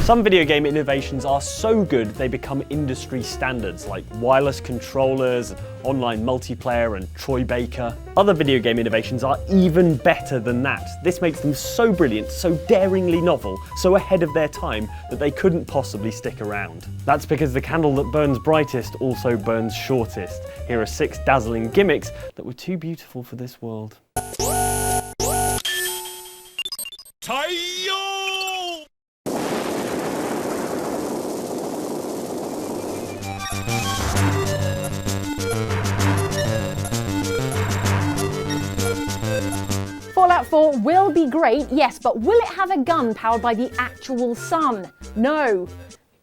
Some video game innovations are so good they become industry standards, like wireless controllers, online multiplayer, and Troy Baker. Other video game innovations are even better than that. This makes them so brilliant, so daringly novel, so ahead of their time that they couldn't possibly stick around. That's because the candle that burns brightest also burns shortest. Here are 6 dazzling gimmicks that were too beautiful for this world. Fallout 4 will be great, yes, but will it have a gun powered by the actual sun? No.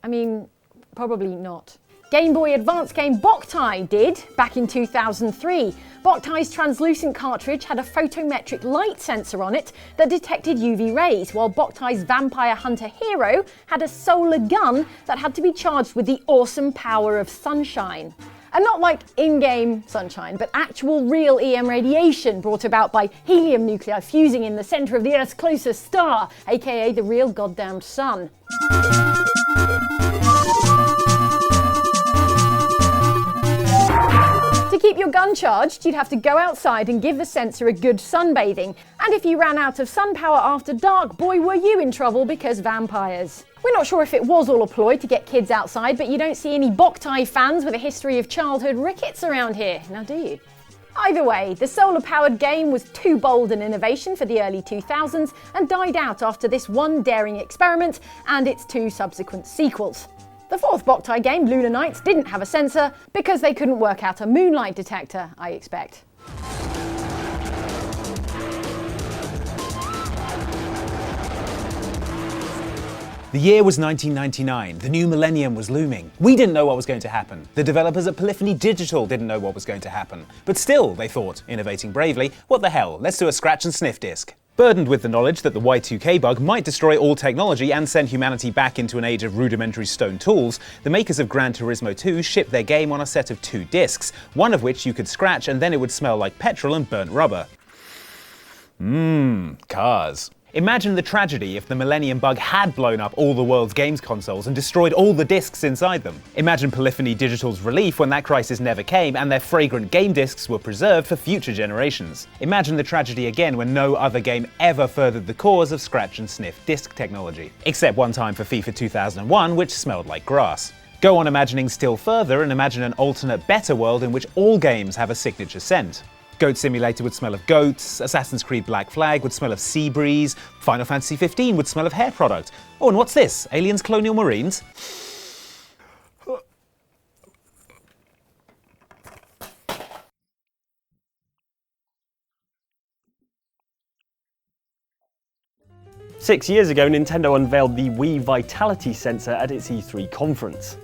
I mean, probably not. Game Boy Advance game Boktai did, back in 2003. Boktai's translucent cartridge had a photometric light sensor on it that detected UV rays, while Boktai's Vampire Hunter Hero had a solar gun that had to be charged with the awesome power of sunshine. And not like in-game sunshine, but actual real EM radiation brought about by helium nuclei fusing in the centre of the Earth's closest star, aka the real goddamn sun. To keep your gun charged, you'd have to go outside and give the sensor a good sunbathing. And if you ran out of sun power after dark, boy were you in trouble because vampires. We're not sure if it was all a ploy to get kids outside, but you don't see any Boktai fans with a history of childhood rickets around here, now do you? Either way, the solar-powered game was too bold an innovation for the early 2000s and died out after this one daring experiment and its 2 subsequent sequels. The 4th Boktai game, Lunar Nights, didn't have a sensor because they couldn't work out a moonlight detector, I expect. The year was 1999, the new millennium was looming. We didn't know what was going to happen. The developers at Polyphony Digital didn't know what was going to happen. But still, they thought, innovating bravely, what the hell, let's do a scratch-and-sniff disc. Burdened with the knowledge that the Y2K bug might destroy all technology and send humanity back into an age of rudimentary stone tools, the makers of Gran Turismo 2 shipped their game on a set of 2 discs, one of which you could scratch and then it would smell like petrol and burnt rubber. Cars. Imagine the tragedy if the Millennium Bug had blown up all the world's games consoles and destroyed all the discs inside them. Imagine Polyphony Digital's relief when that crisis never came and their fragrant game discs were preserved for future generations. Imagine the tragedy again when no other game ever furthered the cause of scratch-and-sniff disc technology. Except one time for FIFA 2001, which smelled like grass. Go on imagining still further and imagine an alternate, better world in which all games have a signature scent. Goat Simulator would smell of goats, Assassin's Creed Black Flag would smell of sea breeze, Final Fantasy 15 would smell of hair product. Oh, and what's this? Aliens Colonial Marines? Six years ago, Nintendo unveiled the WII Vitality Sensor at its E3 conference.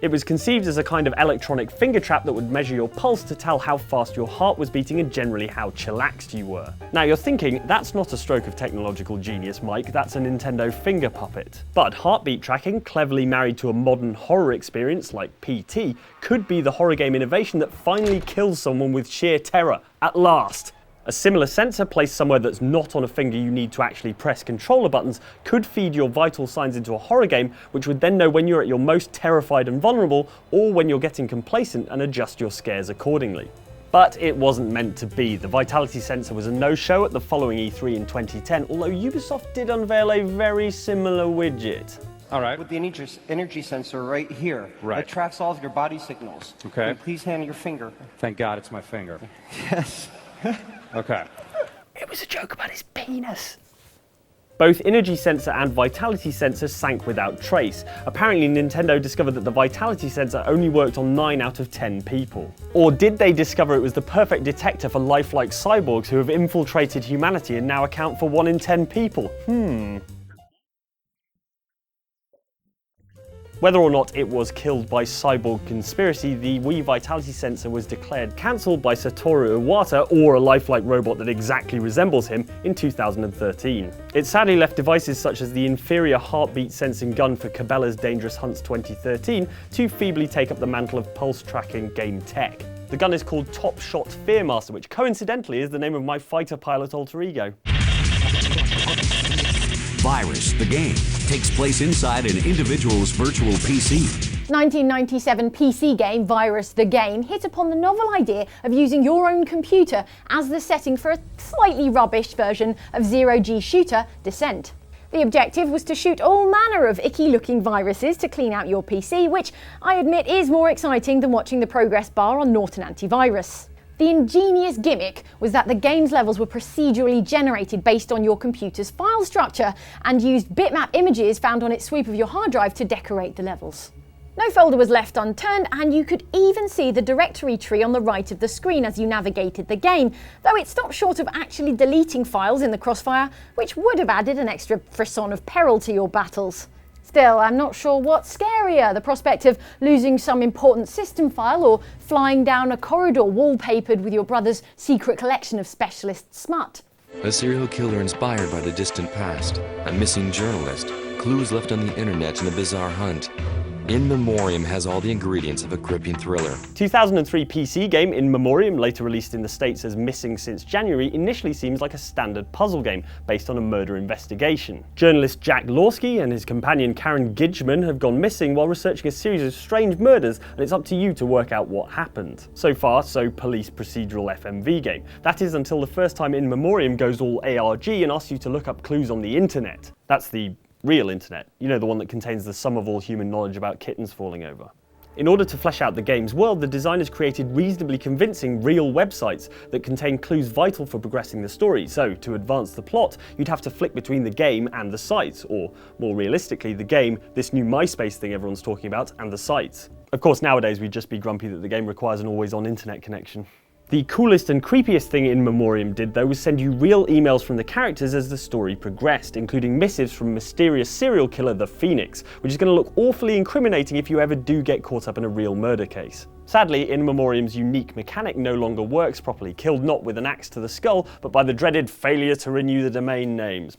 It was conceived as a kind of electronic finger trap that would measure your pulse to tell how fast your heart was beating and generally how chillaxed you were. Now you're thinking, that's not a stroke of technological genius, Mike, that's a Nintendo finger puppet. But heartbeat tracking, cleverly married to a modern horror experience like PT, could be the horror game innovation that finally kills someone with sheer terror, at last. A similar sensor placed somewhere that's not on a finger you need to actually press controller buttons could feed your vital signs into a horror game, which would then know when you're at your most terrified and vulnerable, or when you're getting complacent and adjust your scares accordingly. But it wasn't meant to be. The Vitality Sensor was a no-show at the following E3 in 2010, although Ubisoft did unveil a very similar widget. All right. With the energy sensor right here. Right. It tracks all of your body signals. Okay. And please hand your finger. Thank God it's my finger. Yes. Okay. It was a joke about his penis. Both Energy Sensor and Vitality Sensor sank without trace. Apparently Nintendo discovered that the Vitality Sensor only worked on 9 out of 10 people. Or did they discover it was the perfect detector for lifelike cyborgs who have infiltrated humanity and now account for 1 in 10 people? Whether or not it was killed by cyborg conspiracy, the WII Vitality Sensor was declared cancelled by Satoru Iwata, or a lifelike robot that exactly resembles him, in 2013. It sadly left devices such as the inferior heartbeat sensing gun for Cabela's Dangerous Hunts 2013 to feebly take up the mantle of pulse tracking game tech. The gun is called Top Shot Fearmaster, which coincidentally is the name of my fighter pilot alter ego. Virus, the game, takes place inside an individual's virtual PC. 1997 PC game Virus the Game hit upon the novel idea of using your own computer as the setting for a slightly rubbish version of zero-G shooter Descent. The objective was to shoot all manner of icky-looking viruses to clean out your PC, which I admit is more exciting than watching the progress bar on Norton Antivirus. The ingenious gimmick was that the game's levels were procedurally generated based on your computer's file structure and used bitmap images found on its sweep of your hard drive to decorate the levels. No folder was left unturned, and you could even see the directory tree on the right of the screen as you navigated the game, though it stopped short of actually deleting files in the crossfire, which would have added an extra frisson of peril to your battles. Still, I'm not sure what's scarier, the prospect of losing some important system file or flying down a corridor wallpapered with your brother's secret collection of specialist smut. A serial killer inspired by the distant past, a missing journalist, clues left on the internet in a bizarre hunt. In Memoriam has all the ingredients of a gripping thriller. 2003 PC game In Memoriam, later released in the States as Missing Since January, initially seems like a standard puzzle game based on a murder investigation. Journalist Jack Lawsky and his companion Karen Gidgman have gone missing while researching a series of strange murders, and it's up to you to work out what happened. So far, so police procedural FMV game. That is until the first time In Memoriam goes all ARG and asks you to look up clues on the internet. That's the real internet, you know, the one that contains the sum of all human knowledge about kittens falling over. In order to flesh out the game's world, the designers created reasonably convincing real websites that contain clues vital for progressing the story. So, to advance the plot, you'd have to flick between the game and the site, or more realistically, the game, this new MySpace thing everyone's talking about, and the site. Of course, nowadays we'd just be grumpy that the game requires an always-on internet connection. The coolest and creepiest thing In Memoriam did, though, was send you real emails from the characters as the story progressed, including missives from mysterious serial killer the Phoenix, which is going to look awfully incriminating if you ever do get caught up in a real murder case. Sadly, In Memoriam's unique mechanic no longer works properly, killed not with an axe to the skull, but by the dreaded failure to renew the domain names.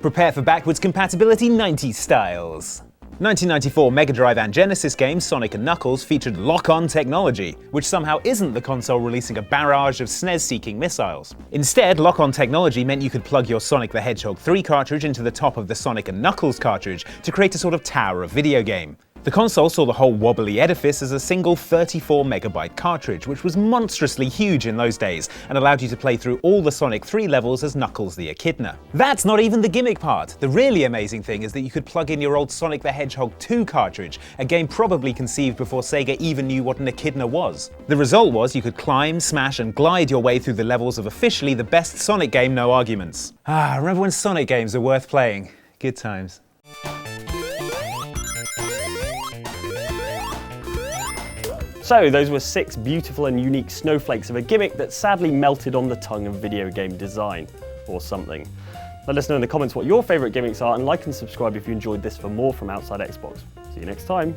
Prepare for backwards compatibility 90s styles. 1994 Mega Drive and Genesis game Sonic and Knuckles featured lock-on technology, which somehow isn't the console releasing a barrage of SNES-seeking missiles. Instead, lock-on technology meant you could plug your Sonic the Hedgehog 3 cartridge into the top of the Sonic and Knuckles cartridge to create a sort of tower of video game. The console saw the whole wobbly edifice as a single 34MB cartridge, which was monstrously huge in those days, and allowed you to play through all the Sonic 3 levels as Knuckles the Echidna. That's not even the gimmick part. The really amazing thing is that you could plug in your old Sonic the Hedgehog 2 cartridge, a game probably conceived before Sega even knew what an Echidna was. The result was you could climb, smash, and glide your way through the levels of officially the best Sonic game, no arguments. Remember when Sonic games were worth playing? Good times. So those were 6 beautiful and unique snowflakes of a gimmick that sadly melted on the tongue of video game design, or something. Let us know in the comments what your favourite gimmicks are, and like and subscribe if you enjoyed this for more from Outside Xbox. See you next time.